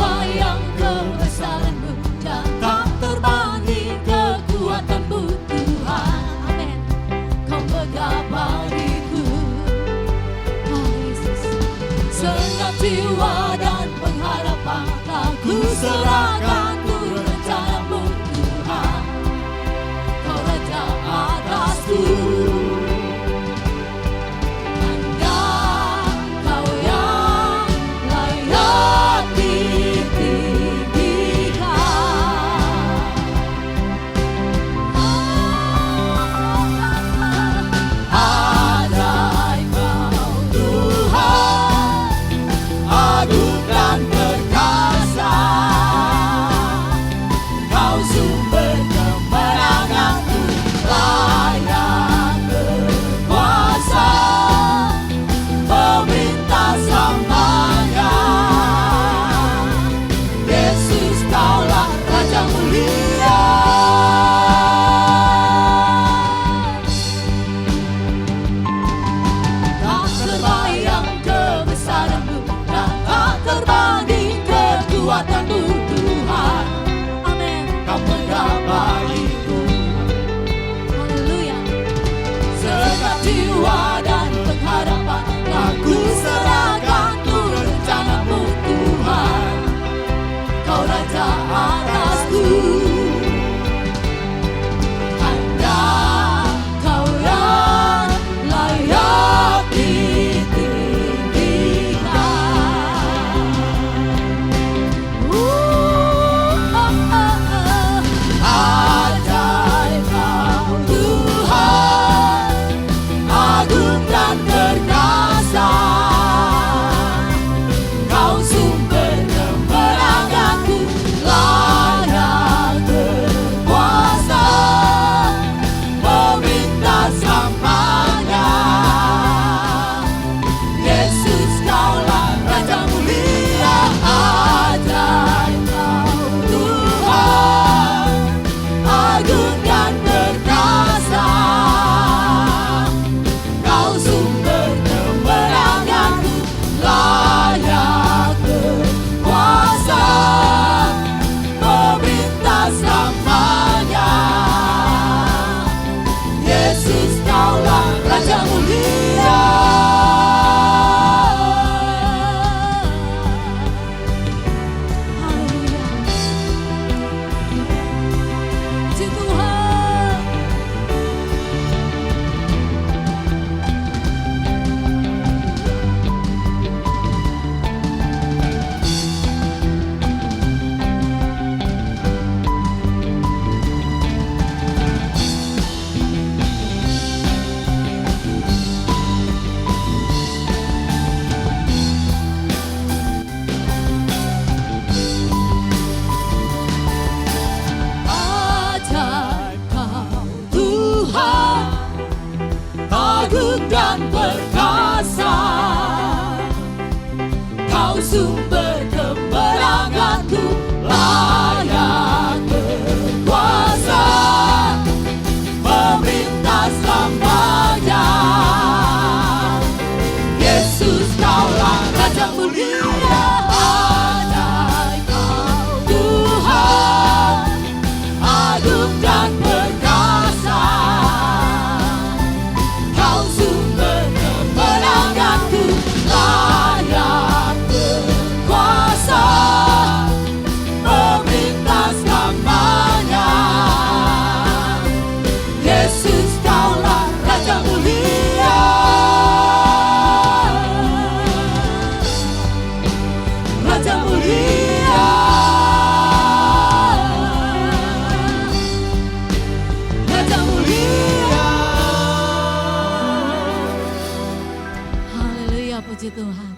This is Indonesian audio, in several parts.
terbayang kebesaran-Mu dan tak terbanding kekuatan-Mu Tuhan. Amin. Kau megah bagiku, oh Yesus. Segenap jiwa dan pengharapan aku serahkan untuk rencana-Mu Tuhan. Kau Raja atasku. Sumber kemenanganku, layak berkuasa, memerintah selamanya. Yesus, Kaulah Raja mulia, ajaib Kau Tuhan, agung dan perkasa. Kau sumber kemenanganku, layak berkuasa, memerintah selamanya. Yesus, Kaulah Raja mulia, Raja mulia, Raja mulia. Haleluya, puji Tuhan.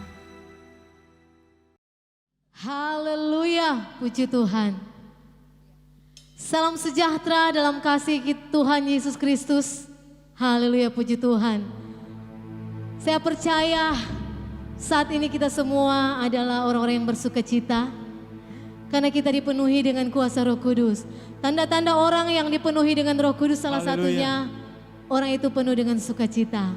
Haleluya, puji Tuhan. Salam sejahtera dalam kasih Tuhan Yesus Kristus. Haleluya, puji Tuhan. Saya percaya saat ini kita semua adalah orang-orang yang bersuka cita. Karena kita dipenuhi dengan kuasa Roh Kudus. Tanda-tanda orang yang dipenuhi dengan Roh Kudus salah satunya orang itu penuh dengan sukacita.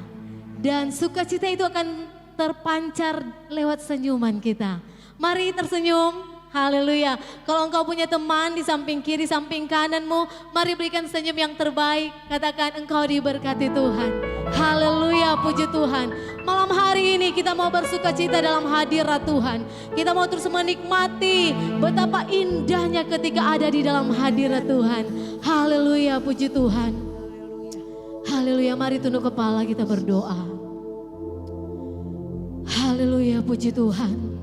Dan sukacita itu akan terpancar lewat senyuman kita. Mari tersenyum. Haleluya. Kalau engkau punya teman di samping kiri, samping kananmu, mari berikan senyum yang terbaik. Katakan engkau diberkati Tuhan. Haleluya, puji Tuhan. Malam hari ini kita mau bersuka cita dalam hadirat Tuhan. Kita mau terus menikmati betapa indahnya ketika ada di dalam hadirat Tuhan. Haleluya, puji Tuhan. Haleluya, mari tunduk kepala kita berdoa. Haleluya, puji Tuhan.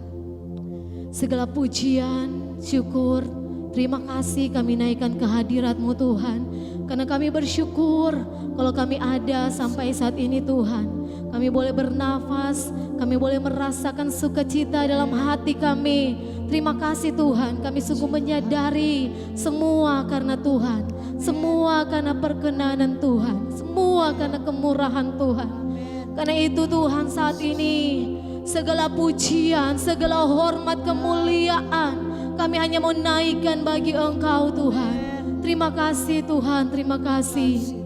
Segala pujian, syukur, terima kasih kami naikkan ke hadirat-Mu Tuhan. Karena kami bersyukur kalau kami ada sampai saat ini Tuhan. Kami boleh bernafas, kami boleh merasakan sukacita dalam hati kami. Terima kasih Tuhan, kami sungguh menyadari semua karena Tuhan. Semua karena perkenanan Tuhan, semua karena kemurahan Tuhan. Karena itu Tuhan saat ini segala pujian, segala hormat, kemuliaan kami hanya mau naikkan bagi Engkau Tuhan. Terima kasih Tuhan, terima kasih.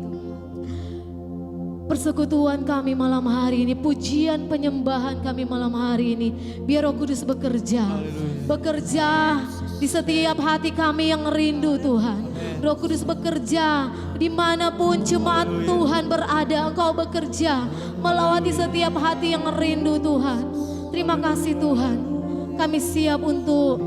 Persekutuan kami malam hari ini, pujian penyembahan kami malam hari ini, biar Roh Kudus bekerja. Bekerja di setiap hati kami yang rindu Tuhan. Roh Kudus bekerja dimanapun jemaat Tuhan berada, Engkau bekerja melawati setiap hati yang rindu Tuhan. Terima kasih Tuhan, kami siap untuk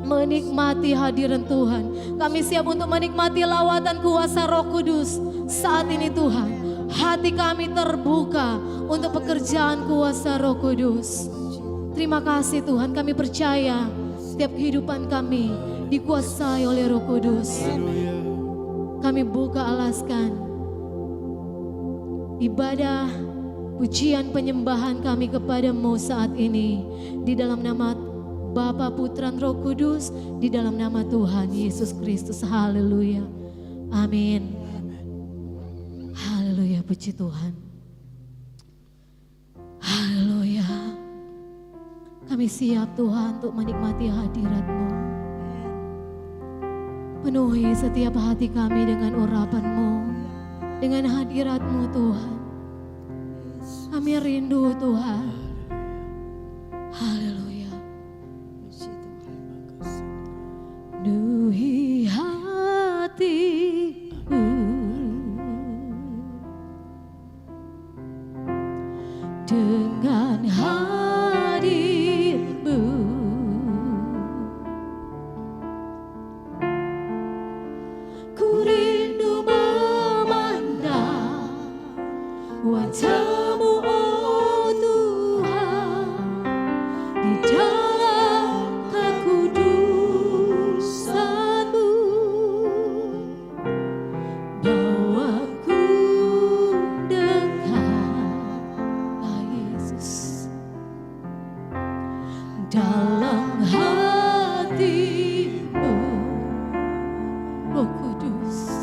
menikmati hadirat Tuhan. Kami siap untuk menikmati lawatan kuasa Roh Kudus saat ini Tuhan. Hati kami terbuka untuk pekerjaan kuasa Roh Kudus. Terima kasih Tuhan, kami percaya setiap kehidupan kami dikuasai oleh Roh Kudus. Kami buka alaskan ibadah, pujian, penyembahan kami kepada-Mu saat ini. Di dalam nama Bapa, Putra, Roh Kudus, di dalam nama Tuhan Yesus Kristus. Haleluya. Amin. Haleluya, puji Tuhan. Haleluya. Kami siap Tuhan untuk menikmati hadirat-Mu. Penuhi setiap hati kami dengan urapan-Mu, dengan hadirat-Mu Tuhan. Kami rindu Tuhan. Haleluya. Penuhi hatiku dengan hadir-Mu. Ku rindu memandang wajah-Mu oh Tuhan, di dalam kekudusan-Mu. Bawaku dekat Yesus dalam hati-Mu Roh Kudus.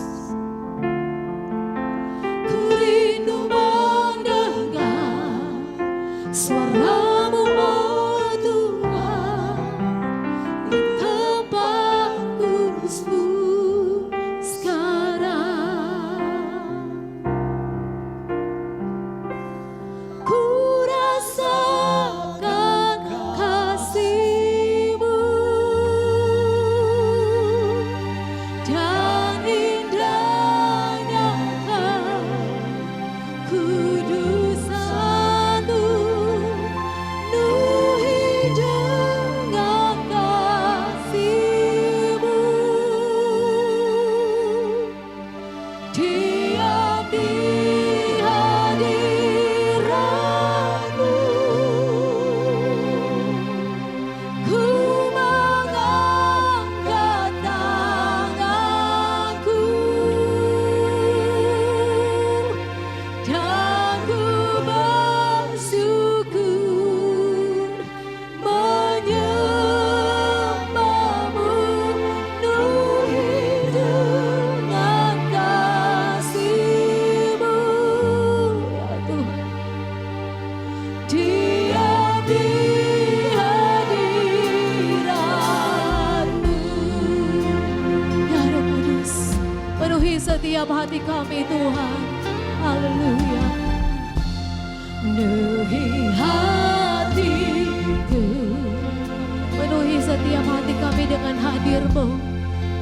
Ku rindu mendengar suara-Mu oh Tuhan, di tempat kudus-Mu sekarang. Ku rasakan kasih-Mu dan indahnya kekudusan-Mu. Penuhi dengan kasih-Mu, diam di hadirat-Mu. Ku mengangkat tanganku dan ku bersyukur menyembah-Mu. Penuhi dengan kasih-Mu ya Tuhan. Diam di hadirat-Mu ya Roh Kudus. Penuhi setiap hati kami Tuhan. Haleluya. Penuhi hatiku, penuhi setiap hati berkati kami dengan hadir-Mu,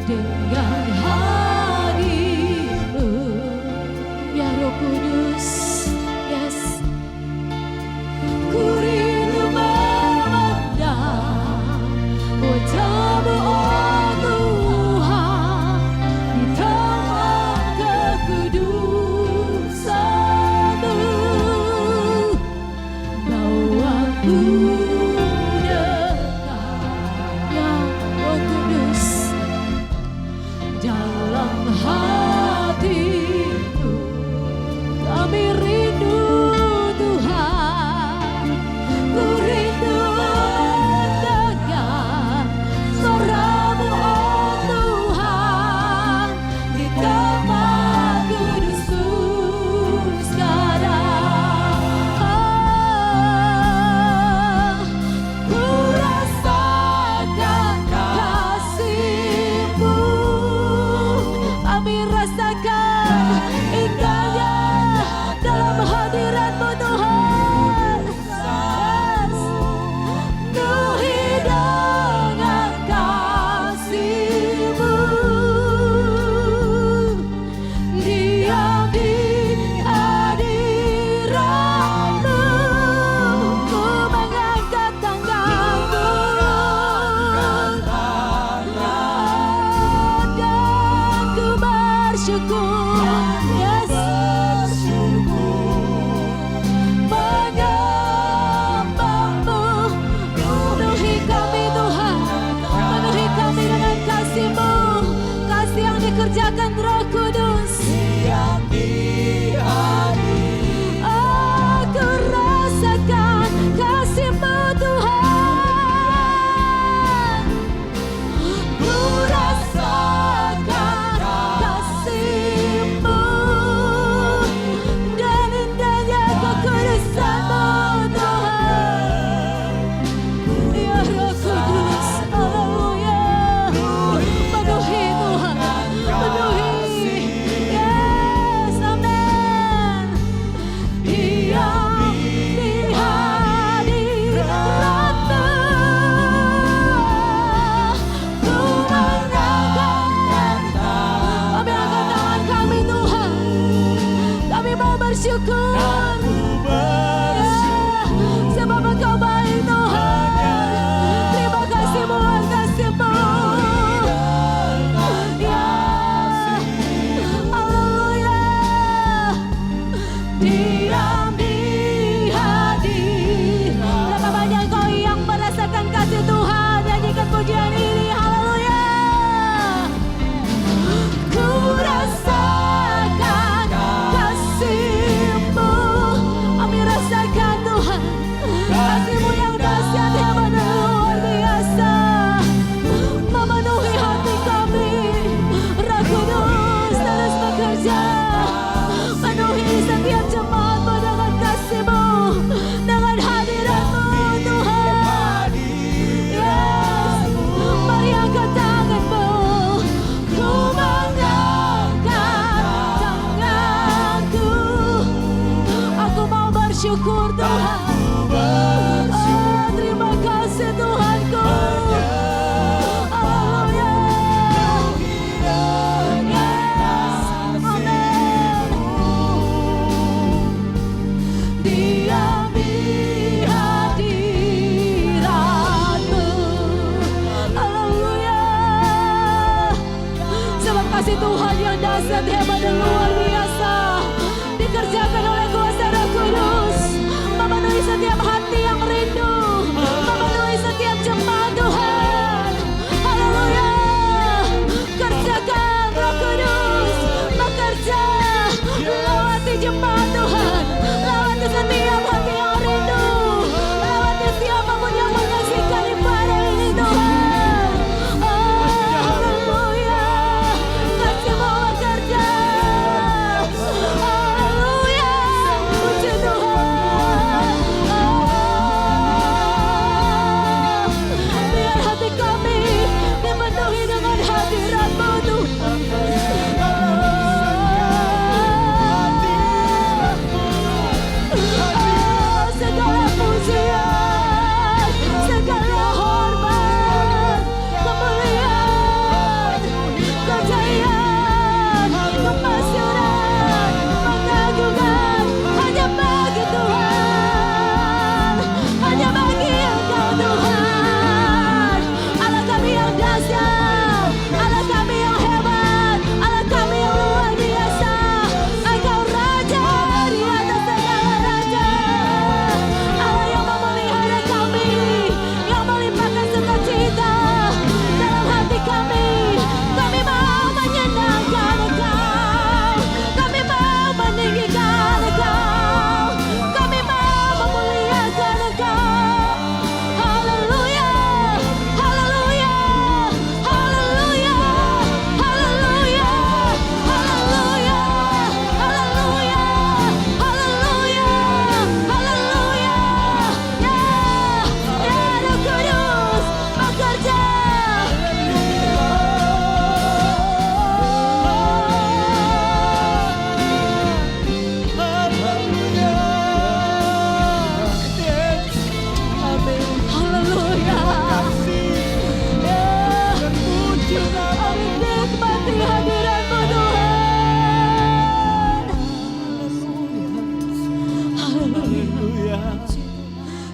dengan hadir-Mu, ya Roh Kudus. Yes, ku rindu memandang wajah-Mu, oh Tuhan, di taman kekudusan-Mu. Bawa ku dekat, ya Roh Kudus, dalam hatiku kami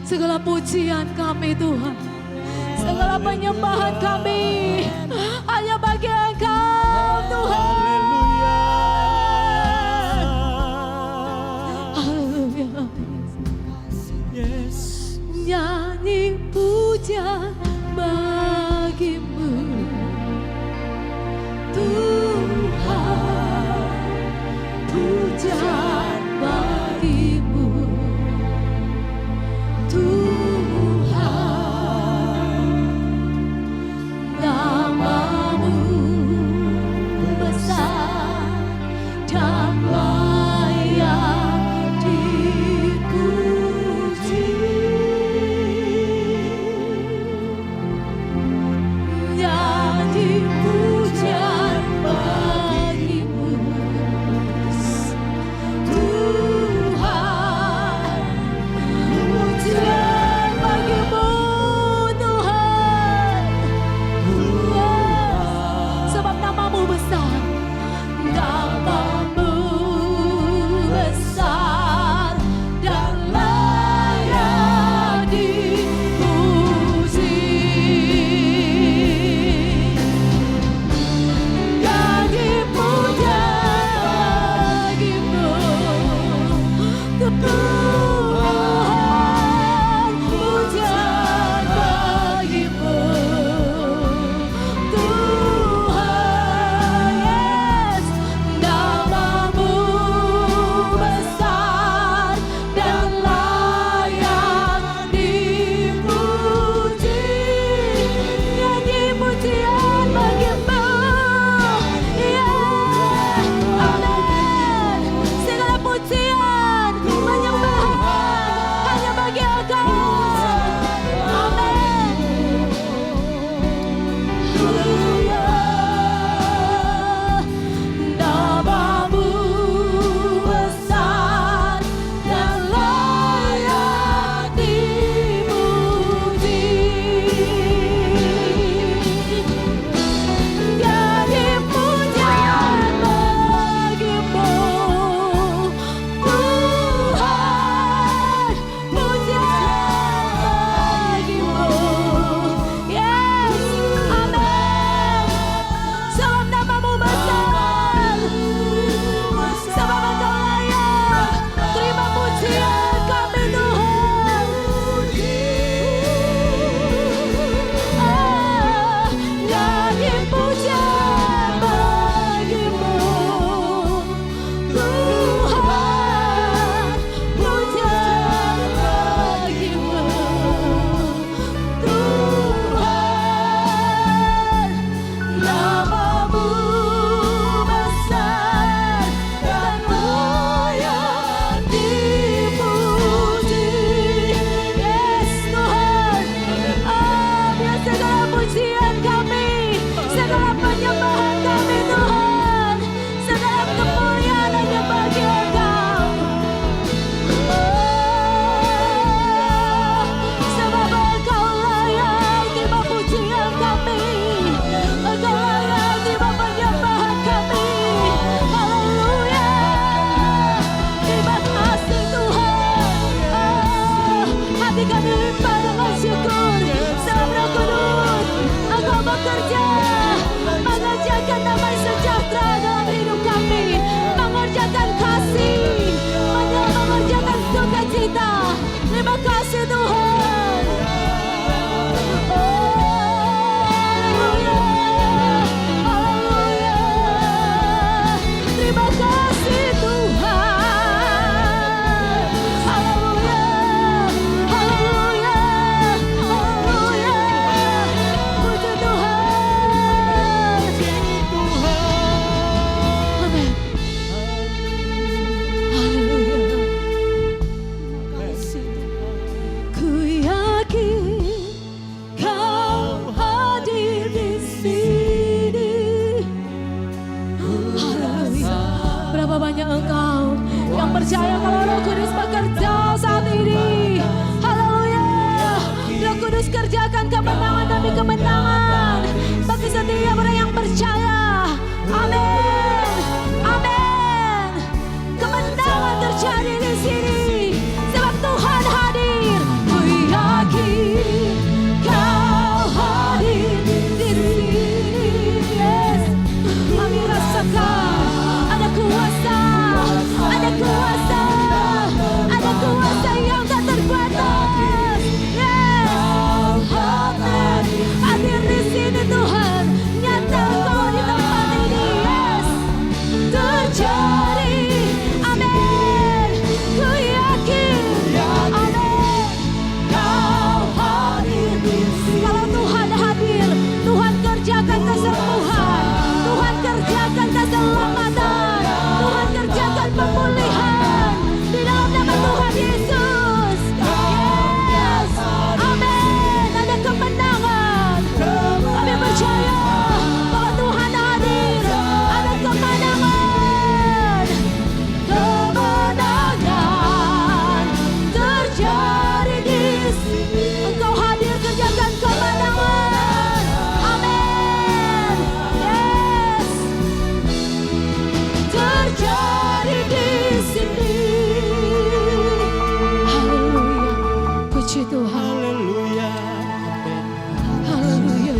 Segala pujian kami Tuhan, segala penyembahan kami hanya bagi Engkau Tuhan. Haleluya. Nyanyi puja bagimu Tuhan, pujian bagimu Tuhan, namamu besar dan layak dipuji. Nyanyi pujian bagimu Tuhan, pujian bagimu Tuhan. Sebab namamu besar, namamu besar dan layak dipuji. Nyanyi pujian bagimu Tuhan, pujian bagimu Tuhan. Yes, namamu besar dan layak dipuji. Nyanyi pujian bagimu, ya amin. Segala pujian penyembahan hanya bagi Engkau, amin. Haleluya. Namamu besar dan layak dipuji. Nyanyi pujian bagimu Tuhan, pujian bagimu. Yes, amin. Sebab namamu besar, sebab Engkau layak. Terima pujian kami Tuhan. Nyanyi pujian bagimu Tuhan, pujian bagimu Tuhan. Namamu besar dan layak dipuji. Yes Tuhan, biar segala pujian kami, segala penyembahan kami Tuhan, segala kemuliaan hanya bagi Engkau. Sebab Engkau layak terima pujian kami, Engkau layak terima penyembahan kami. Haleluya. Terima kasih Tuhan. Hati kami limpah dengan syukur. Sebab Roh Kudus, Engkau bekerja mengerjakan damai sejahtera dalam hidup kami, mengerjakan kasih, mengerjakan sukacita. Terima kasih Tuhan. Haleluya, haleluya. Terima kasih Tuhan. Haleluya, haleluya, haleluya. Puji Tuhan. Amin. Haleluya. Ku yakin Kau hadir di sini. Haleluya. Berapa banyak Engkau yang percaya kalau Roh Kudus bekerja saat ini. Haleluya. Roh Kudus kerjakan kemenangan demi kemenangan bagi setiap orang yang percaya. Amin. Amin. Kemenangan terjadi di sini sebab Tuhan hadir. Ku Puji Tuhan. Haleluya. Amin. Haleluya.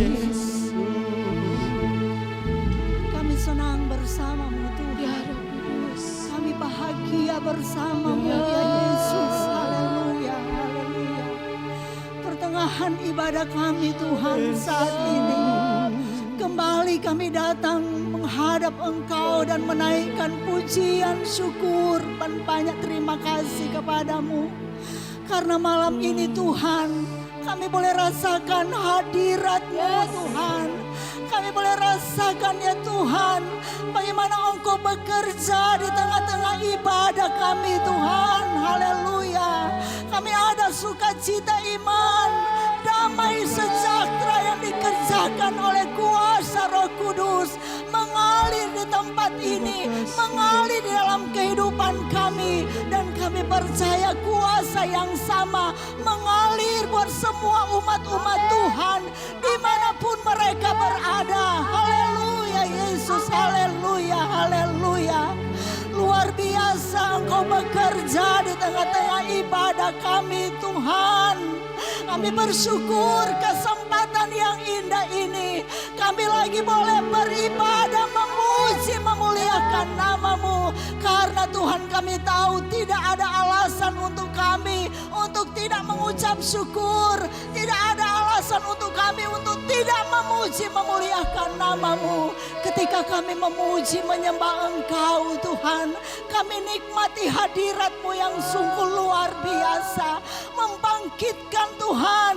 Kami senang bersamamu Tuhan. Ya Roh Kudus. Kami bahagia bersamamu Ya. ya Yesus. Haleluya, haleluya. Pertengahan ibadah kami Tuhan saat ini. Kembali kami datang menghadap Engkau dan menaikkan pujian, syukur, dan banyak terima kasih kepadamu. Karena malam ini Tuhan, kami boleh rasakan hadirat-Mu Tuhan. Kami boleh rasakan ya Tuhan, bagaimana Engkau bekerja di tengah-tengah ibadah kami Tuhan. Haleluya. Kami ada sukacita iman, damai sejahtera yang dikerjakan oleh kuasa Roh Kudus mengalir di tempat ini, mengalir di dalam kehidupan kami, dan kami percaya kuasa yang sama mengalir buat semua umat-umat Tuhan dimanapun mereka berada. Haleluya Yesus, haleluya, haleluya. Luar biasa Engkau bekerja di tengah-tengah ibadah kami Tuhan. Kami bersyukur kesempatan yang indah ini. Kami lagi boleh beribadah, memuji, memuliakan nama-Mu. Karena Tuhan kami tahu tidak ada alasan untuk kami untuk tidak mengucap syukur. Tidak ada alasan untuk kami untuk tidak memuji, memuliakan nama-Mu. Ketika kami memuji, menyembah Engkau Tuhan, kami nikmati hadirat-Mu yang sungguh luar biasa. Membangkitkan Tuhan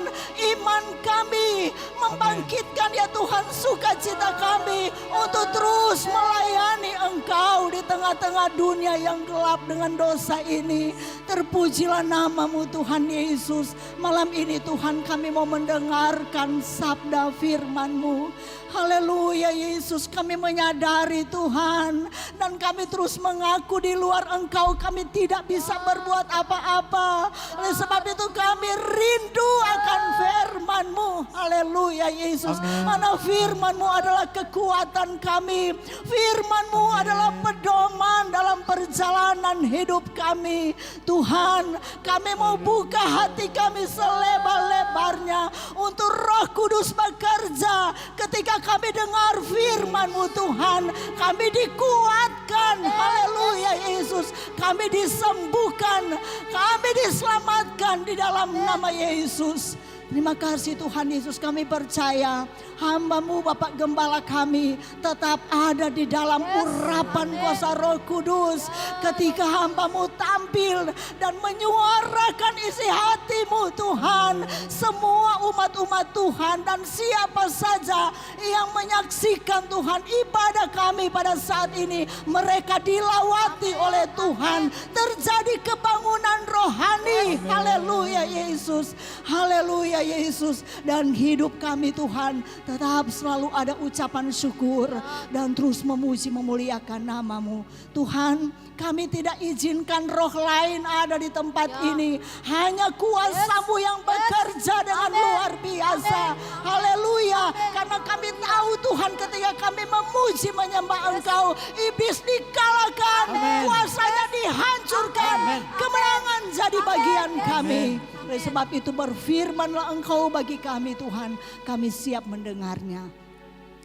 iman kami, membangkitkan ya Tuhan sukacita kami untuk terus melayani Engkau di tengah-tengah dunia yang gelap dengan dosa ini. Terpujilah nama-Mu Tuhan Yesus. Malam ini Tuhan kami mau mendengarkan sabda firman-Mu. Haleluya Yesus, kami menyadari Tuhan, dan kami terus mengaku di luar Engkau kami tidak bisa berbuat apa-apa. Oleh sebab itu kami rindu akan firman-Mu. Haleluya Yesus. Mana firman-Mu adalah kekuatan kami. Firman-Mu adalah pedoman dalam perjalanan hidup kami. Tuhan, kami mau buka hati kami selebar-lebarnya untuk Roh Kudus bekerja. Ketika kami dengar firman-Mu Tuhan, kami dikuatkan. Haleluya Yesus. Kami disembuhkan, kami diselamatkan di dalam nama Yesus. Terima kasih Tuhan Yesus, kami percaya hamba-Mu Bapak Gembala kami tetap ada di dalam urapan kuasa Roh Kudus. Ketika hamba-Mu tampil dan menyuarakan isi hati-Mu Tuhan, semua umat-umat Tuhan dan siapa saja yang menyaksikan Tuhan ibadah kami pada saat ini, mereka dilawati oleh Tuhan. Terjadi kebangunan rohani. Haleluya Yesus. Haleluya Yesus. Dan hidup kami Tuhan tetap selalu ada ucapan syukur dan terus memuji memuliakan nama-Mu. Tuhan, kami tidak izinkan roh lain ada di tempat ini. Hanya kuasa-Mu yang bekerja dengan luar biasa. Haleluya. Karena kami tahu Tuhan, ketika kami memuji menyembah Engkau, iblis dikalahkan, kuasanya dihancurkan, kemenangan jadi bagian kami. Oleh sebab itu berfirmanlah Engkau bagi kami Tuhan, kami siap mendengarnya.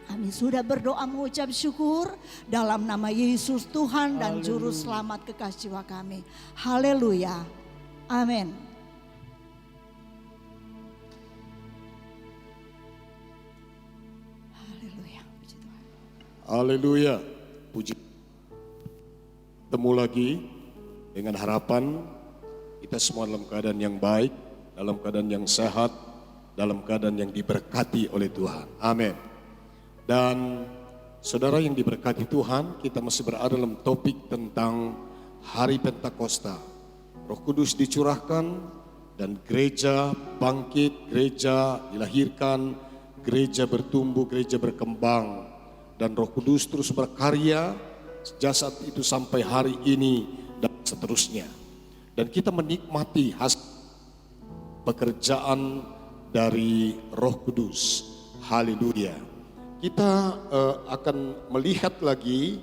Kami sudah berdoa mengucap syukur dalam nama Yesus Tuhan dan Juru Selamat kekasih jiwa kami. Haleluya. Amin. Haleluya. Puji Tuhan. Haleluya. Puji. Ketemu lagi dengan harapan kita semua dalam keadaan yang baik, dalam keadaan yang sehat, dalam keadaan yang diberkati oleh Tuhan. Amin. Dan saudara yang diberkati Tuhan, kita masih berada dalam topik tentang Hari Pentakosta. Roh Kudus dicurahkan dan gereja bangkit, gereja dilahirkan, gereja bertumbuh, gereja berkembang. Dan Roh Kudus terus berkarya sejak saat itu sampai hari ini dan seterusnya. Dan kita menikmati hasil pekerjaan dari Roh Kudus. Haleluya. Kita akan melihat lagi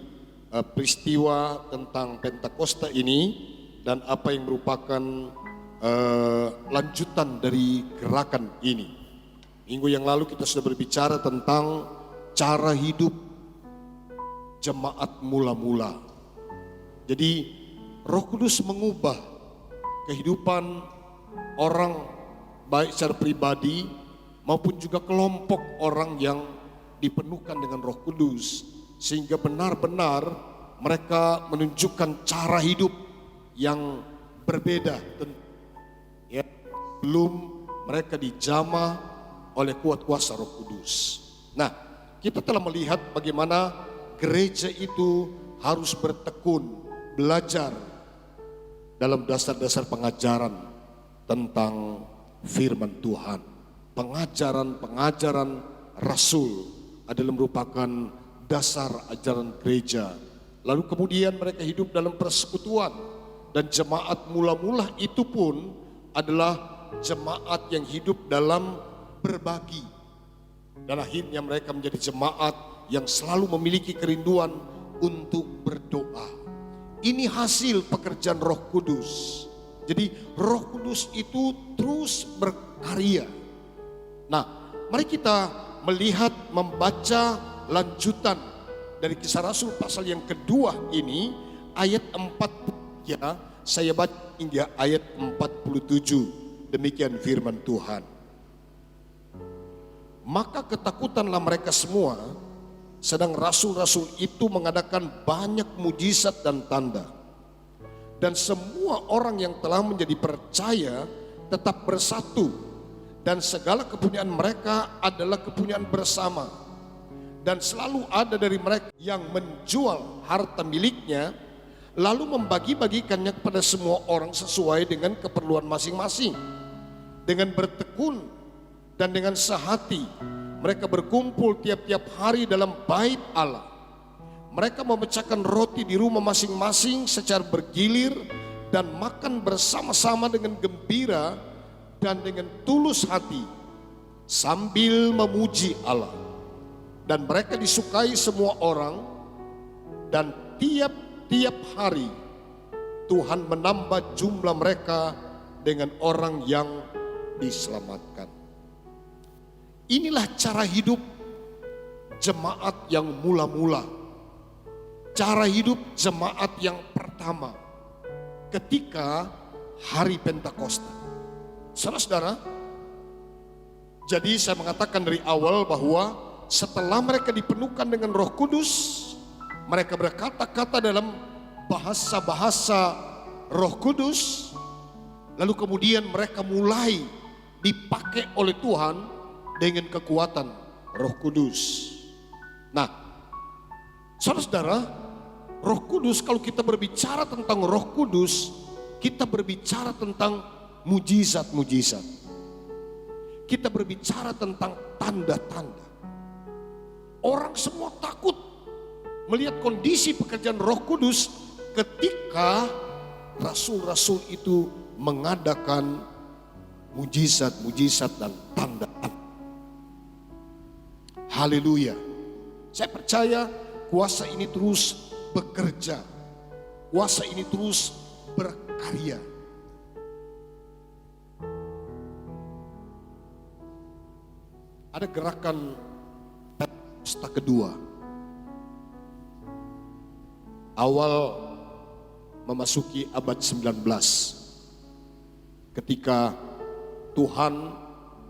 peristiwa tentang Pentakosta ini dan apa yang merupakan lanjutan dari gerakan ini. Minggu yang lalu kita sudah berbicara tentang cara hidup jemaat mula-mula. Jadi Roh Kudus mengubah kehidupan orang baik secara pribadi maupun juga kelompok orang yang dipenuhkan dengan Roh Kudus, sehingga benar-benar mereka menunjukkan cara hidup yang berbeda. Ya, belum mereka dijamah oleh kuat kuasa Roh Kudus. Nah, kita telah melihat bagaimana gereja itu harus bertekun, belajar dalam dasar-dasar pengajaran tentang firman Tuhan. Pengajaran Rasul adalah merupakan dasar ajaran gereja. Lalu kemudian mereka hidup dalam persekutuan, dan jemaat mula-mula itu pun adalah jemaat yang hidup dalam berbagi. Dan akhirnya mereka menjadi jemaat yang selalu memiliki kerinduan untuk berdoa. Ini hasil pekerjaan Roh Kudus. Jadi Roh Kudus itu terus berkarya. Nah, mari kita melihat, membaca lanjutan dari Kisah Rasul pasal yang kedua ini, ayat 43, saya baca hingga ayat 47. Demikian firman Tuhan. Maka ketakutanlah mereka semua, sedang rasul-rasul itu mengadakan banyak mujizat dan tanda. Dan semua orang yang telah menjadi percaya tetap bersatu, dan segala kepunyaan mereka adalah kepunyaan bersama. Dan selalu ada dari mereka yang menjual harta miliknya, lalu membagi-bagikannya kepada semua orang sesuai dengan keperluan masing-masing. Dengan bertekun dan dengan sehati mereka berkumpul tiap-tiap hari dalam bait Allah. Mereka memecahkan roti di rumah masing-masing secara bergilir dan makan bersama-sama dengan gembira dan dengan tulus hati sambil memuji Allah. Dan mereka disukai semua orang, dan tiap-tiap hari Tuhan menambah jumlah mereka dengan orang yang diselamatkan. Inilah cara hidup jemaat yang mula-mula. Cara hidup jemaat yang pertama ketika hari Pentakosta. Saudara-saudara, jadi saya mengatakan dari awal bahwa setelah mereka dipenuhkan dengan Roh Kudus, mereka berkata-kata dalam bahasa-bahasa Roh Kudus, lalu kemudian mereka mulai dipakai oleh Tuhan dengan kekuatan Roh Kudus. Nah, saudara-saudara, Roh Kudus, kalau kita berbicara tentang Roh Kudus, kita berbicara tentang mujizat-mujizat. Kita berbicara tentang tanda-tanda. Orang semua takut melihat kondisi pekerjaan Roh Kudus ketika rasul-rasul itu mengadakan mujizat-mujizat dan tanda-tanda. Haleluya. Saya percaya kuasa ini terus bekerja. Kuasa ini terus berkarya. Ada gerakan Pentakosta kedua. Awal memasuki abad 19. Ketika Tuhan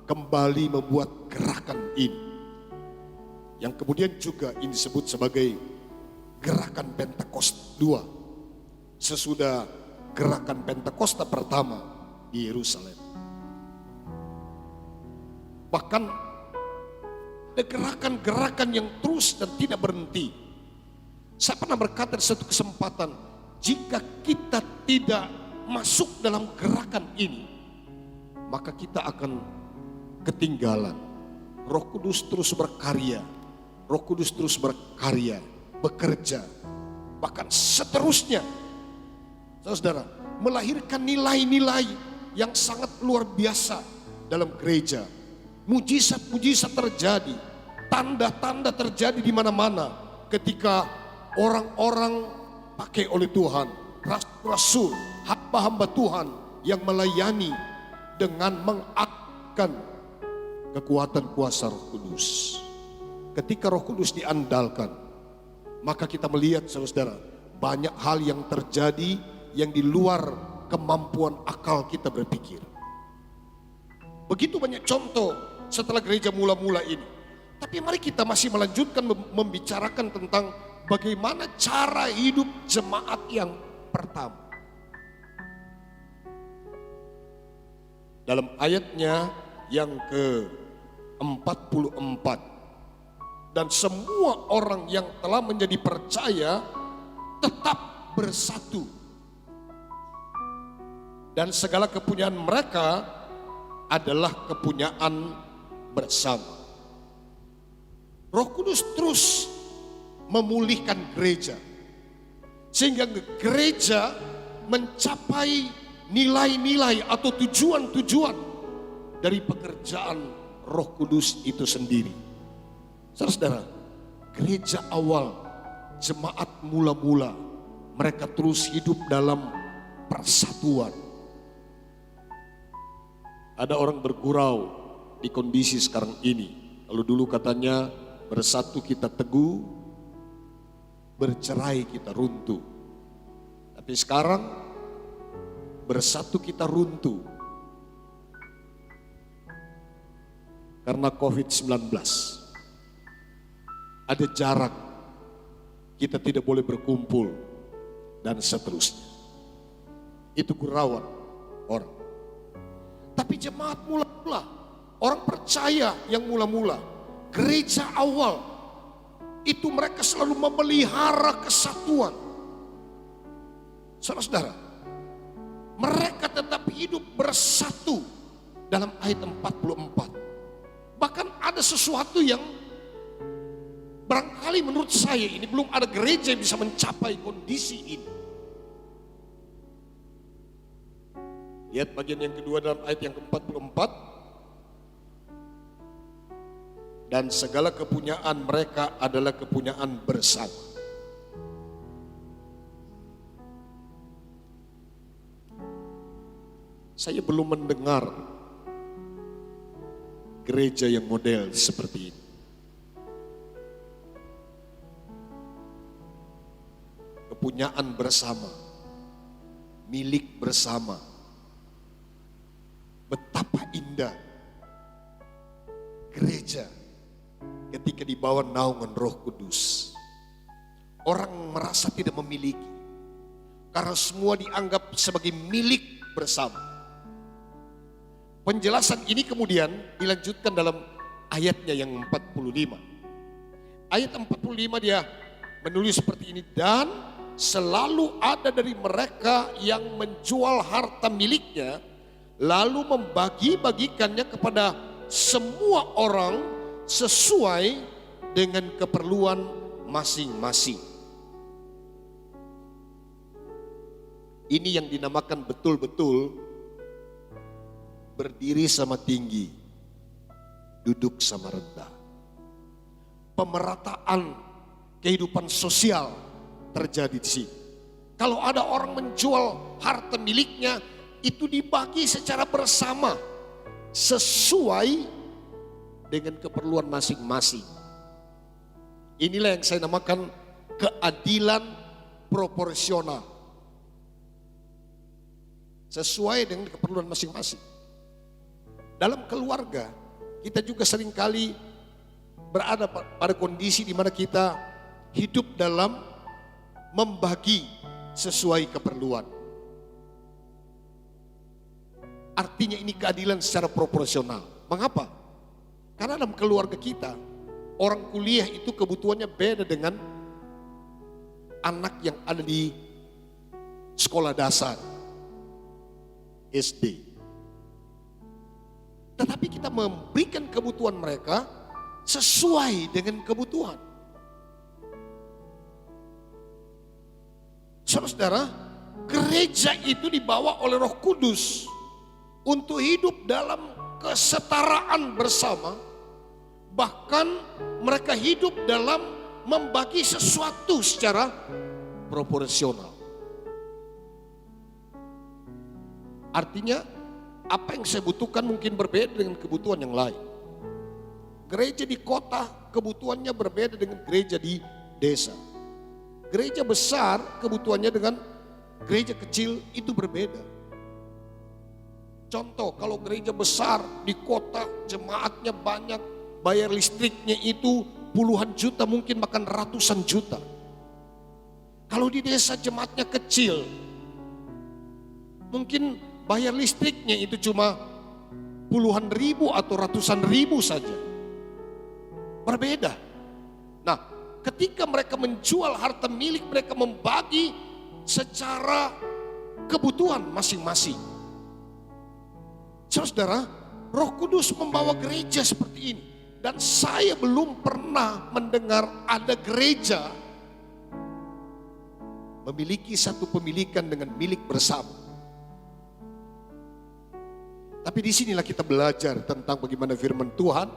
kembali membuat gerakan ini. Yang kemudian juga ini disebut sebagai gerakan Pentakosta II. Sesudah gerakan Pentakosta pertama di Yerusalem. Bahkan ada gerakan-gerakan yang terus dan tidak berhenti. Saya pernah berkata di satu kesempatan, jika kita tidak masuk dalam gerakan ini, maka kita akan ketinggalan. Roh Kudus terus berkarya. Roh Kudus terus berkarya, bekerja. Bahkan seterusnya, saudara, melahirkan nilai-nilai yang sangat luar biasa dalam gereja. Mujizat-mujizat terjadi, tanda-tanda terjadi di mana-mana ketika orang-orang pakai oleh Tuhan, rasul-rasul, hamba-hamba Tuhan yang melayani dengan mengaktifkan kekuatan kuasa Roh Kudus. Ketika Roh Kudus diandalkan, maka kita melihat saudara, banyak hal yang terjadi yang di luar kemampuan akal kita berpikir. Begitu banyak contoh setelah gereja mula-mula ini. Tapi mari kita masih melanjutkan membicarakan tentang bagaimana cara hidup jemaat yang pertama. Dalam ayatnya yang ke-44, dan semua orang yang telah menjadi percaya tetap bersatu, dan segala kepunyaan mereka adalah kepunyaan bersama. Roh Kudus terus memulihkan gereja sehingga gereja mencapai nilai-nilai atau tujuan-tujuan dari pekerjaan Roh Kudus itu sendiri. Saudara-saudara, gereja awal, jemaat mula-mula, mereka terus hidup dalam persatuan. Ada orang bergurau di kondisi sekarang ini. Kalau dulu katanya bersatu kita teguh, bercerai kita runtuh. Tapi sekarang bersatu kita runtuh karena COVID-19. Ada jarak, kita tidak boleh berkumpul, dan seterusnya. Itu gurauan orang. Tapi jemaat mula-mula, orang percaya yang mula-mula, gereja awal, itu mereka selalu memelihara kesatuan. Saudara-saudara, mereka tetap hidup bersatu dalam ayat 44. Bahkan ada sesuatu yang barangkali menurut saya ini belum ada gereja yang bisa mencapai kondisi ini. Lihat bagian yang kedua dalam ayat yang ke-44. Dan segala kepunyaan mereka adalah kepunyaan bersama. Saya belum mendengar gereja yang model seperti ini. Kepunyaan bersama, milik bersama. Betapa indah gereja ketika di bawah naungan Roh Kudus. Orang merasa tidak memiliki karena semua dianggap sebagai milik bersama. Penjelasan ini kemudian dilanjutkan dalam ayatnya yang 45. Ayat 45 dia menulis seperti ini, dan selalu ada dari mereka yang menjual harta miliknya lalu membagi-bagikannya kepada semua orang sesuai dengan keperluan masing-masing. Ini yang dinamakan betul-betul berdiri sama tinggi, duduk sama rendah. Pemerataan kehidupan sosial terjadi di sini. Kalau ada orang menjual harta miliknya, itu dibagi secara bersama sesuai dengan keperluan masing-masing. Inilah yang saya namakan keadilan proporsional. Sesuai dengan keperluan masing-masing. Dalam keluarga, kita juga seringkali berada pada kondisi di mana kita hidup dalam membagi sesuai keperluan. Artinya ini keadilan secara proporsional. Mengapa? Karena dalam keluarga kita, orang kuliah itu kebutuhannya beda dengan anak yang ada di sekolah dasar, SD. Tetapi kita memberikan kebutuhan mereka sesuai dengan kebutuhan. Saudara-saudara, gereja itu dibawa oleh Roh Kudus untuk hidup dalam kesetaraan bersama. Bahkan mereka hidup dalam membagi sesuatu secara proporsional. Artinya apa yang saya butuhkan mungkin berbeda dengan kebutuhan yang lain. Gereja di kota kebutuhannya berbeda dengan gereja di desa. Gereja besar kebutuhannya dengan gereja kecil itu berbeda. Contoh, kalau gereja besar di kota jemaatnya banyak, bayar listriknya itu puluhan juta, mungkin bahkan ratusan juta. Kalau di desa jemaatnya kecil, mungkin bayar listriknya itu cuma puluhan ribu atau ratusan ribu saja. Berbeda. Nah, ketika mereka menjual harta milik mereka, membagi secara kebutuhan masing-masing. Saudara, Roh Kudus membawa gereja seperti ini. Dan saya belum pernah mendengar ada gereja memiliki satu pemilikan dengan milik bersama. Tapi disinilah kita belajar tentang bagaimana firman Tuhan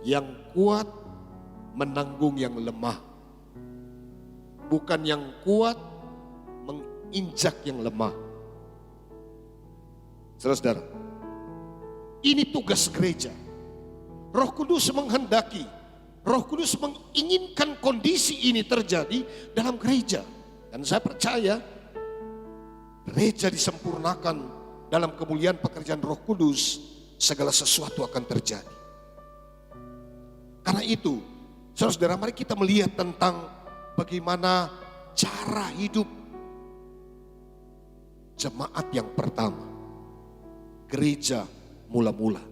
yang kuat menanggung yang lemah. Bukan yang kuat menginjak yang lemah. Saudara, ini tugas gereja. Roh Kudus menghendaki, Roh Kudus menginginkan kondisi ini terjadi dalam gereja. Dan saya percaya gereja disempurnakan dalam kemuliaan pekerjaan Roh Kudus, segala sesuatu akan terjadi. Karena itu, saudara, mari kita melihat tentang bagaimana cara hidup jemaat yang pertama. Gereja mula-mula.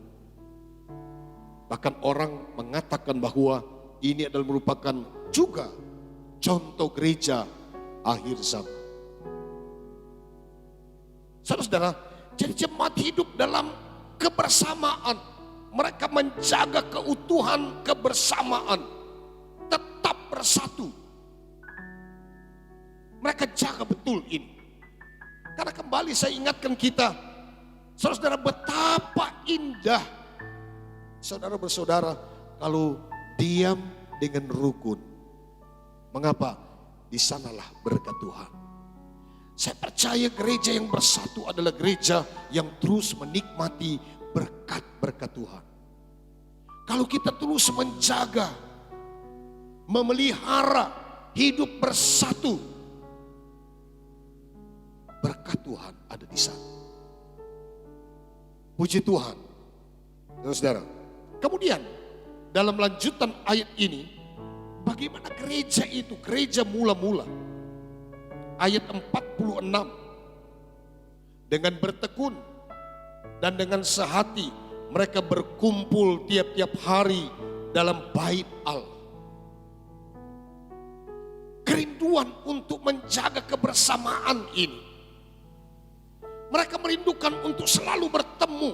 Bahkan orang mengatakan bahwa ini adalah merupakan juga contoh gereja akhir zaman. Saudara, jadi jemaat hidup dalam kebersamaan. Mereka menjaga keutuhan kebersamaan. Tetap bersatu. Mereka jaga betul ini. Karena kembali saya ingatkan kita, saudara, betapa indah saudara bersaudara kalau diam dengan rukun. Mengapa? Di sanalah berkat Tuhan. Saya percaya gereja yang bersatu adalah gereja yang terus menikmati berkat-berkat Tuhan. Kalau kita terus menjaga, memelihara hidup bersatu, berkat Tuhan ada di sana. Puji Tuhan. Saudara, kemudian dalam lanjutan ayat ini, bagaimana gereja itu, gereja mula-mula. Ayat 46, dengan bertekun dan dengan sehati mereka berkumpul tiap-tiap hari dalam bait Allah. Kerinduan untuk menjaga kebersamaan ini. Mereka merindukan untuk selalu bertemu.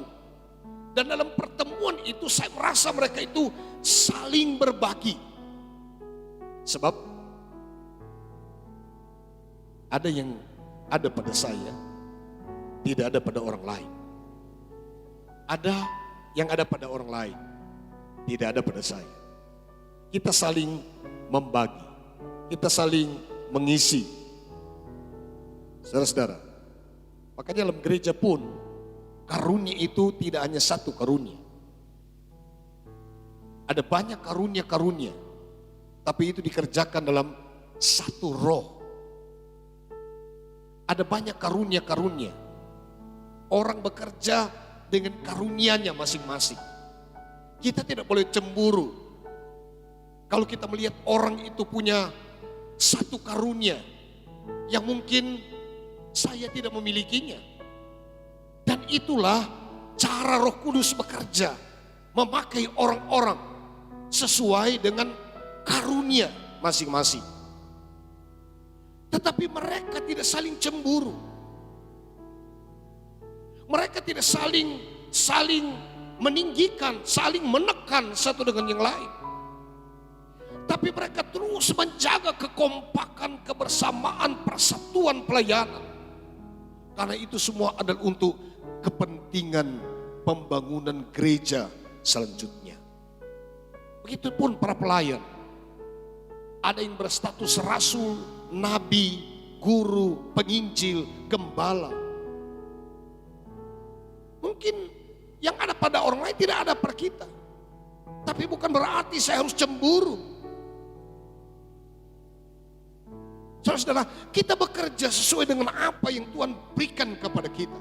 Dan dalam pertemuan itu saya merasa mereka itu saling berbagi. Sebab ada yang ada pada saya, tidak ada pada orang lain. Ada yang ada pada orang lain, tidak ada pada saya. Kita saling membagi, kita saling mengisi. Saudara-saudara, makanya dalam gereja pun karunia itu tidak hanya satu karunia. Ada banyak karunia-karunia, tapi itu dikerjakan dalam satu roh. Ada banyak karunia-karunia. Orang bekerja dengan karunianya masing-masing. Kita tidak boleh cemburu. Kalau kita melihat orang itu punya satu karunia yang mungkin saya tidak memilikinya. Dan itulah cara Roh Kudus bekerja. Memakai orang-orang sesuai dengan karunia masing-masing. Tetapi mereka tidak saling cemburu. Mereka tidak saling meninggikan, saling menekan satu dengan yang lain. Tapi mereka terus menjaga kekompakan, kebersamaan, persatuan pelayanan. Karena itu semua adalah untuk kepentingan pembangunan gereja selanjutnya. Begitupun para pelayan. Ada yang berstatus rasul, nabi, guru, penginjil, gembala. Mungkin yang ada pada orang lain tidak ada pada kita. Tapi bukan berarti saya harus cemburu. Saudara-saudara, kita bekerja sesuai dengan apa yang Tuhan berikan kepada kita.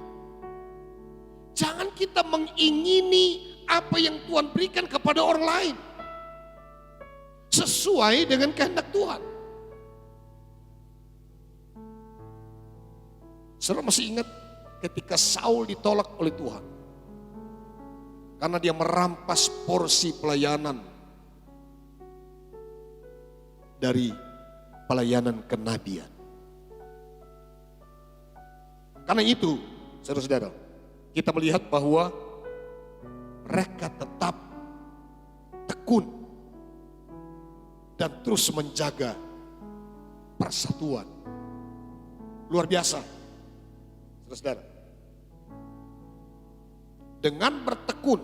Jangan kita mengingini apa yang Tuhan berikan kepada orang lain. Sesuai dengan kehendak Tuhan. Saudara masih ingat ketika Saul ditolak oleh Tuhan. Karena dia merampas porsi pelayanan dari pelayanan kenabian. Karena itu, saudara-saudara, kita melihat bahwa mereka tetap tekun dan terus menjaga persatuan. Luar biasa, saudara-saudara. Dengan bertekun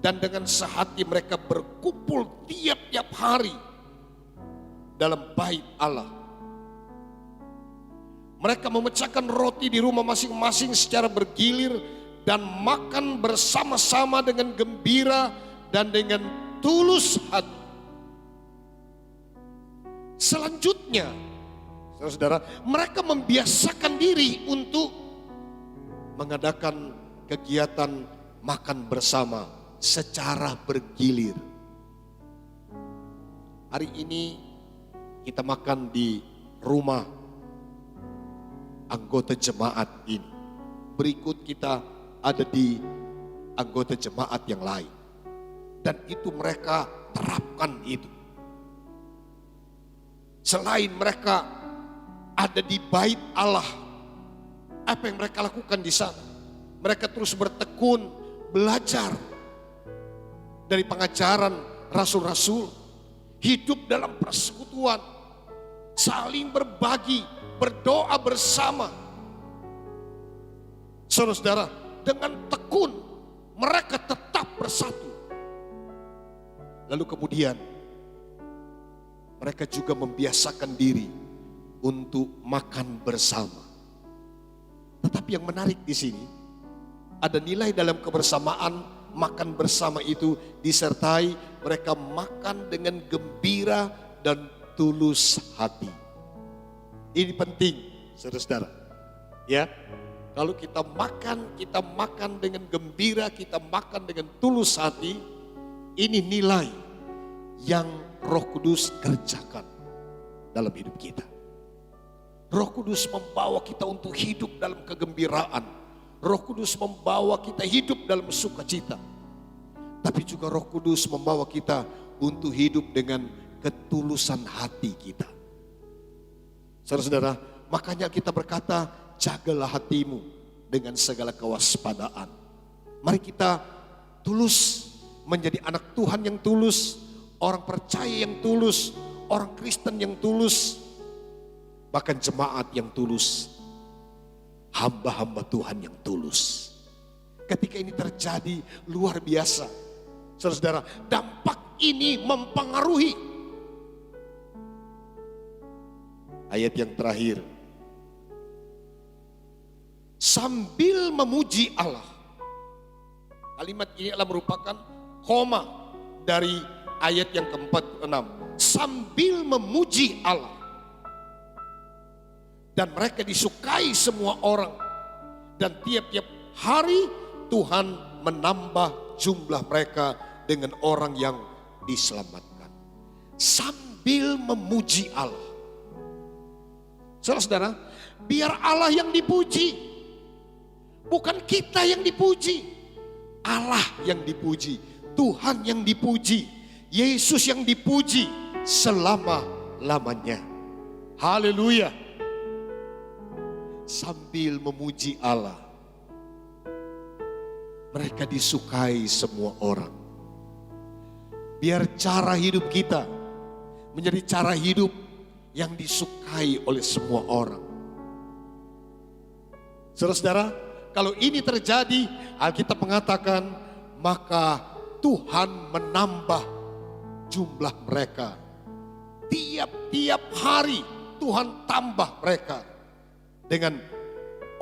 dan dengan sehati mereka berkumpul tiap-tiap hari dalam bait Allah. Mereka memecahkan roti di rumah masing-masing secara bergilir dan makan bersama-sama dengan gembira dan dengan tulus hati. Selanjutnya, saudara-saudara, mereka membiasakan diri untuk mengadakan kegiatan makan bersama secara bergilir. Hari ini kita makan di rumah anggota jemaat ini. Berikut kita ada di anggota jemaat yang lain. Dan itu mereka terapkan itu. Selain mereka ada di bait Allah, apa yang mereka lakukan di sana? Mereka terus bertekun, belajar dari pengajaran rasul-rasul, hidup dalam persekutuan, saling berbagi, berdoa bersama. Saudara-saudara, dengan tekun mereka tetap bersatu. Lalu kemudian mereka juga membiasakan diri untuk makan bersama. Tetapi yang menarik di sini, ada nilai dalam kebersamaan, makan bersama itu disertai mereka makan dengan gembira dan tulus hati. Ini penting, saudara-saudara. Ya, kalau kita makan dengan gembira, kita makan dengan tulus hati. Ini nilai yang Roh Kudus kerjakan dalam hidup kita. Roh Kudus membawa kita untuk hidup dalam kegembiraan. Roh Kudus membawa kita hidup dalam sukacita. Tapi juga Roh Kudus membawa kita untuk hidup dengan ketulusan hati kita. Saudara-saudara, makanya kita berkata, jagalah hatimu dengan segala kewaspadaan. Mari kita tulus menjadi anak Tuhan yang tulus, orang percaya yang tulus, orang Kristen yang tulus, bahkan jemaat yang tulus. Hamba-hamba Tuhan yang tulus. Ketika ini terjadi luar biasa. Saudara-saudara, dampak ini mempengaruhi. Ayat yang terakhir. Sambil memuji Allah. Kalimat ini adalah merupakan koma dari ayat yang ke-46. Sambil memuji Allah. Dan mereka disukai semua orang. Dan tiap-tiap hari Tuhan menambah jumlah mereka dengan orang yang diselamatkan. Sambil memuji Allah. Saudara-saudara, biar Allah yang dipuji. Bukan kita yang dipuji. Allah yang dipuji. Tuhan yang dipuji. Yesus yang dipuji selama-lamanya. Haleluya. Sambil memuji Allah, mereka disukai semua orang. Biar cara hidup kita menjadi cara hidup yang disukai oleh semua orang. Saudara-saudara, kalau ini terjadi, Alkitab mengatakan, maka Tuhan menambah jumlah mereka. Tiap-tiap hari Tuhan tambah mereka dengan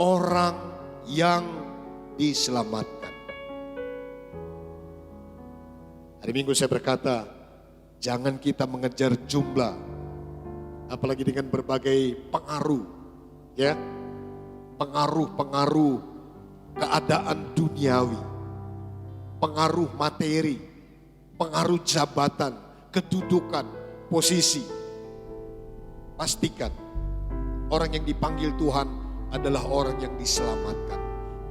orang yang diselamatkan. Hari Minggu saya berkata, jangan kita mengejar jumlah, apalagi dengan berbagai pengaruh, ya, pengaruh keadaan duniawi, pengaruh materi, pengaruh jabatan, kedudukan, posisi. Pastikan orang yang dipanggil Tuhan adalah orang yang diselamatkan.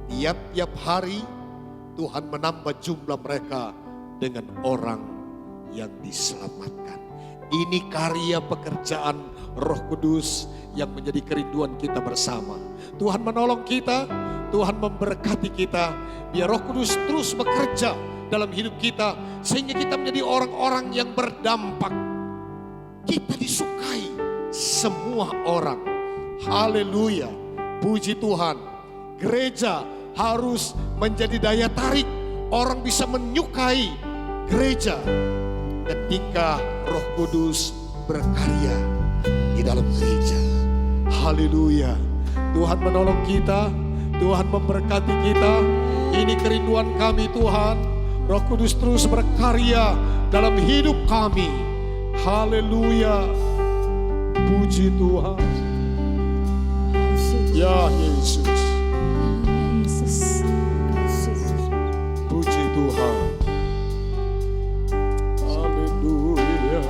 Tiap-tiap hari Tuhan menambah jumlah mereka dengan orang yang diselamatkan. Ini karya pekerjaan Roh Kudus yang menjadi kerinduan kita bersama. Tuhan menolong kita, Tuhan memberkati kita. Biar Roh Kudus terus bekerja dalam hidup kita, sehingga kita menjadi orang-orang yang berdampak. Kita disukai semua orang. Haleluya, puji Tuhan. Gereja harus menjadi daya tarik. Orang bisa menyukai gereja ketika Roh Kudus berkarya di dalam gereja. Haleluya. Tuhan menolong kita, Tuhan memberkati kita. Ini kerinduan kami Tuhan. Roh Kudus terus berkarya dalam hidup kami. Haleluya. Puji Tuhan. Ya Yesus. Puji Tuhan. Haleluya.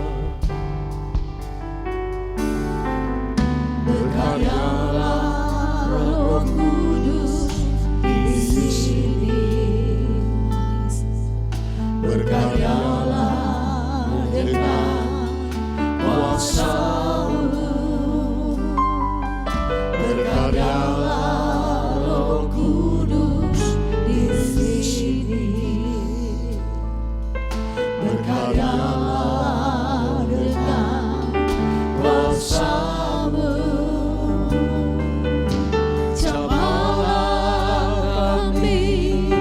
Berkaryalah Roh Kudus di sini. Berkaryalah dengan kuasa-Mu. Berkaryalah Roh Kudus di sini. Berkaryalah dengan kuasa-Mu. Jamahlah kami,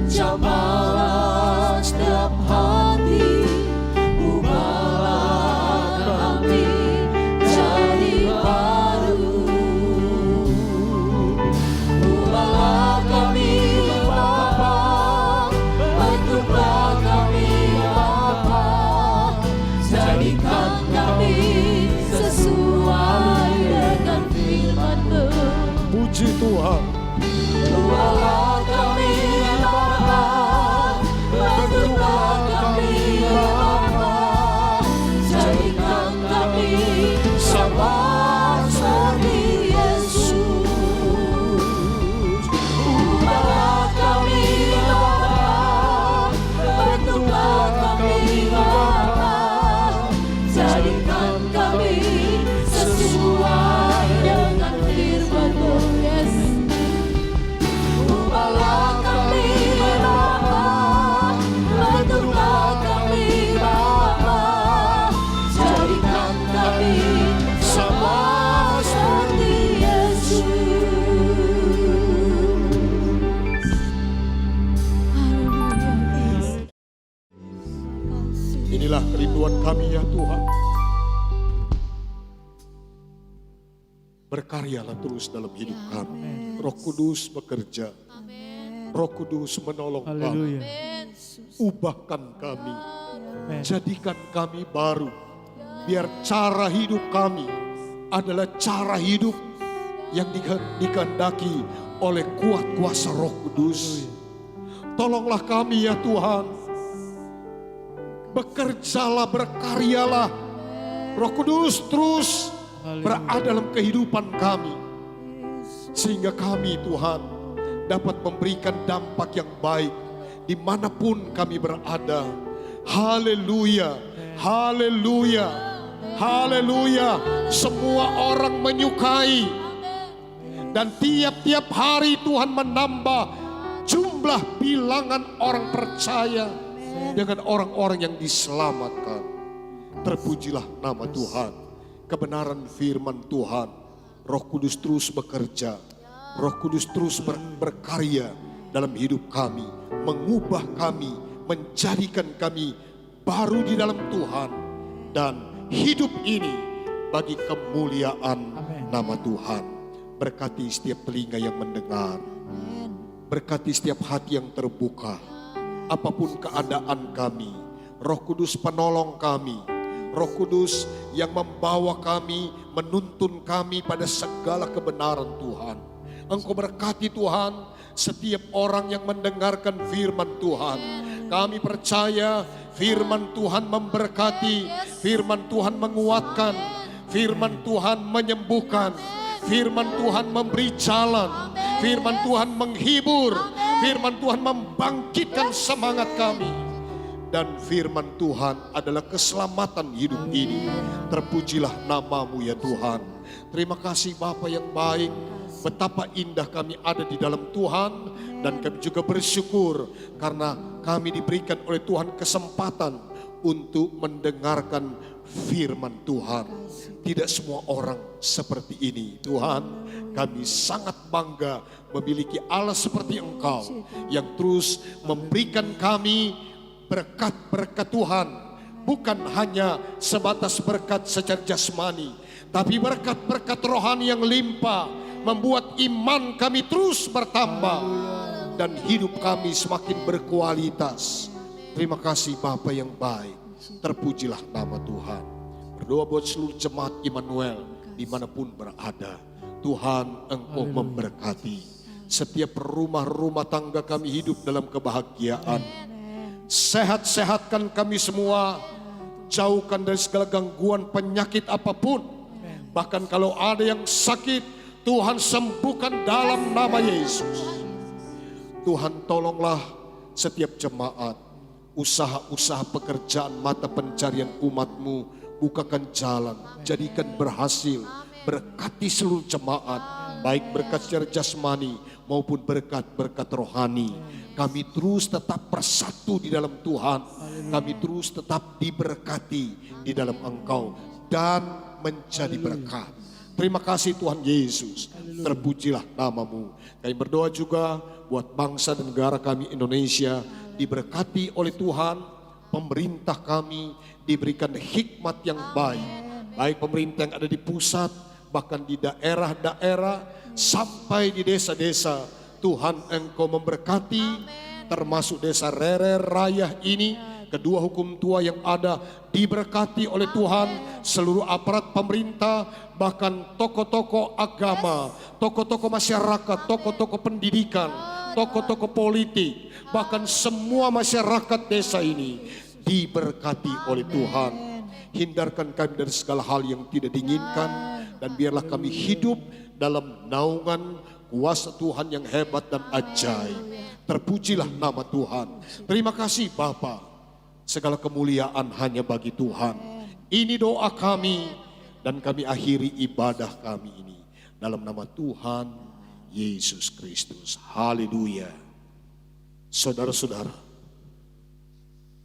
jamahlah setiap hati, ubahlah kami jadi baru. Ubahlah kami Bapa, bentuklah kami Bapa, jadikan kami sesuai dengan firman-Mu. Puji Tuhan. Ubahlah kami Bapa, bentuklah kami Bapa, jadikan kami sama seperti Yesus. Ubahlah kami Bapa, bentuklah kami Bapa, jadikan kami sesuai dengan firman-Mu. Yes. Ubahlah kami Bapa, bentuklah kami Bapa, jadikan kami sama seperti Yesus. Haleluya. Inilah kerinduan kami ya Tuhan. Berkaryalah terus dalam hidup kami. Roh Kudus bekerja. Roh Kudus menolong kami. Haleluya. Ubahkan kami. Amen. Jadikan kami baru. Biar cara hidup kami adalah cara hidup yang dikehendaki oleh kuat kuasa Roh Kudus. Tolonglah kami ya Tuhan. Bekerjalah, berkaryalah. Roh Kudus terus berada dalam kehidupan kami. Sehingga kami Tuhan dapat memberikan dampak yang baik dimanapun kami berada. Haleluya, haleluya, haleluya. Semua orang menyukai. Dan tiap-tiap hari Tuhan menambah jumlah bilangan orang percaya dengan orang-orang yang diselamatkan. Terpujilah nama Tuhan. Kebenaran firman Tuhan. Roh Kudus terus bekerja. Roh Kudus terus berkarya dalam hidup kami. Mengubah kami, menjadikan kami baru di dalam Tuhan. Dan hidup ini bagi kemuliaan nama Tuhan. Berkati setiap telinga yang mendengar. berkati setiap hati yang terbuka. Apapun keadaan kami, Roh Kudus penolong kami, Roh Kudus yang membawa kami, menuntun kami pada segala kebenaran Tuhan. Engkau berkati Tuhan setiap orang yang mendengarkan firman Tuhan. Kami percaya firman Tuhan memberkati, firman Tuhan menguatkan, firman Tuhan menyembuhkan, firman Tuhan memberi jalan, firman Tuhan menghibur, firman Tuhan membangkitkan semangat kami. Dan firman Tuhan adalah keselamatan hidup ini. Terpujilah namamu ya Tuhan. Terima kasih Bapa yang baik. Betapa indah kami ada di dalam Tuhan. Dan kami juga bersyukur karena kami diberikan oleh Tuhan kesempatan untuk mendengarkan firman Tuhan. Tidak semua orang seperti ini Tuhan. Kami sangat bangga memiliki Allah seperti Engkau yang terus memberikan kami berkat-berkat Tuhan, bukan hanya sebatas berkat secara jasmani, tapi berkat-berkat rohani yang limpah, membuat iman kami terus bertambah dan hidup kami semakin berkualitas. Terima kasih Bapa yang baik, terpujilah nama Tuhan. Berdoa buat seluruh jemaat Immanuel dimanapun berada. Tuhan Engkau memberkati setiap rumah-rumah tangga kami hidup dalam kebahagiaan. Sehat-sehatkan kami semua, jauhkan dari segala gangguan penyakit apapun. Bahkan kalau ada yang sakit, Tuhan sembuhkan dalam nama Yesus. Tuhan tolonglah setiap jemaat, usaha-usaha pekerjaan mata pencarian umat-Mu, bukakan jalan, jadikan berhasil, berkati seluruh jemaat, baik berkat secara jasmani maupun berkat-berkat rohani. Kami terus tetap bersatu di dalam Tuhan. Kami terus tetap diberkati di dalam Engkau dan menjadi berkat. Terima kasih Tuhan Yesus. Terpujilah namamu. Kami berdoa juga buat bangsa dan negara kami Indonesia diberkati oleh Tuhan. Pemerintah kami diberikan hikmat yang baik. Baik pemerintah yang ada di pusat, bahkan di daerah-daerah sampai di desa-desa. Tuhan Engkau memberkati, termasuk desa Rerer Raya ini. Kedua hukum tua yang ada diberkati oleh Tuhan. Seluruh aparat pemerintah, bahkan tokoh-tokoh agama, tokoh-tokoh masyarakat, tokoh-tokoh pendidikan, tokoh-tokoh politik, bahkan semua masyarakat desa ini diberkati oleh Tuhan. Hindarkan kami dari segala hal yang tidak diinginkan, dan biarlah kami hidup dalam naungan kuasa Tuhan yang hebat dan ajaib. Terpujilah nama Tuhan. Terima kasih Bapa. Segala kemuliaan hanya bagi Tuhan. Ini doa kami dan kami akhiri ibadah kami ini dalam nama Tuhan Yesus Kristus. Haleluya. Saudara-saudara,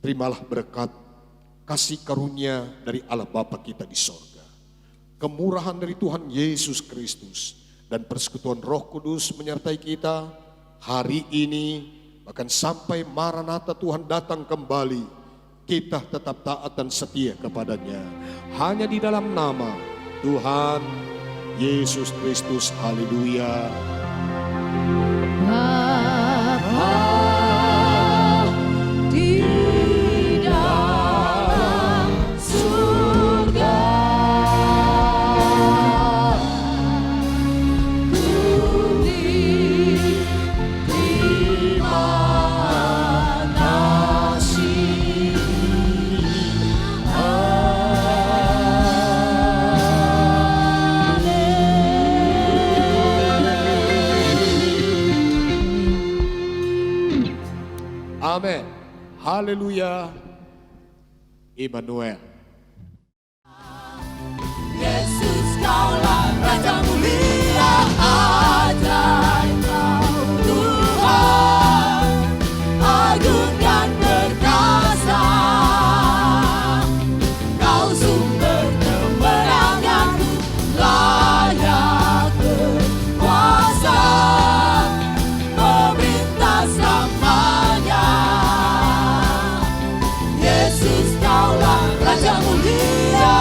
terimalah berkat kasih karunia dari Allah Bapa kita di sorga, kemurahan dari Tuhan Yesus Kristus, dan persekutuan Roh Kudus menyertai kita hari ini, bahkan sampai Maranatha Tuhan datang kembali. Kita tetap taat dan setia kepadanya. Hanya di dalam nama Tuhan Yesus Kristus. Haleluya. Bapa di dalam surga, Amin. Haleluya. Immanuel. Yesus kaulah Raja mulia ajaib Kau Tuhan agung dan perkasa. Kau sumber kemenanganku, layak berkuasa, pemerintah selamanya. Yesus kaulah Raja mulia.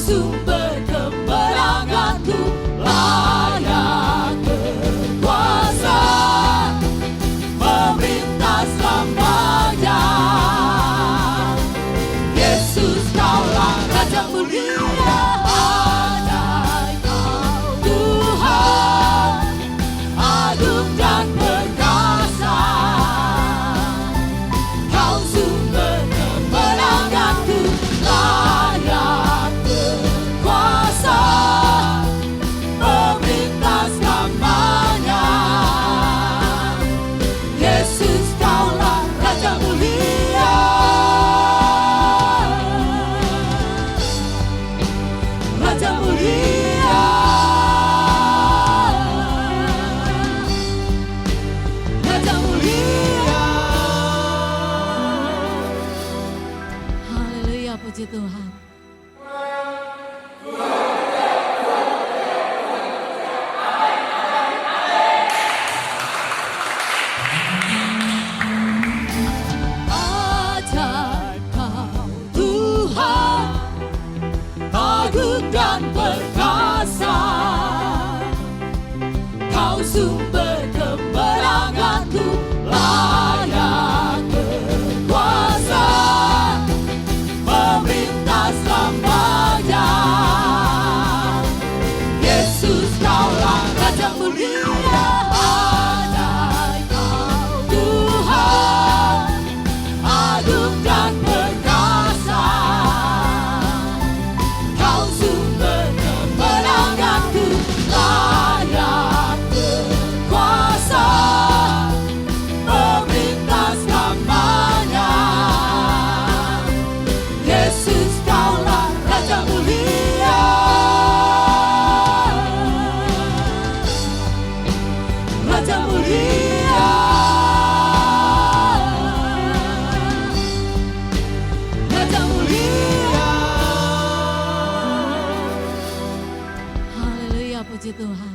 sumber kemenanganku, layak berkuasa, memerintah selamanya. Yesus kaulah Raja mulia, ajaib Kau Tuhan, agung dan perkasa. Kau sumber kemenanganku, layak berkuasa, memerintah selamanya. Yesus kaulah Raja mulia, Raja mulia, Raja mulia. Haleluya, puji Tuhan. Ajaib Kau Tuhan, agung dan perkasa. Kau sumber kemenanganku, layak berkuasa, memerintah selamanya. Yesus kaulah Raja mulia, ajaib Kau Tuhan, agung dan perkasa. Kau sumber kemenanganku, layak berkuasa, memerintah selamanya. Yesus kaulah Raja mulia, Raja mulia, Raja mulia. Haleluya, puji Tuhan.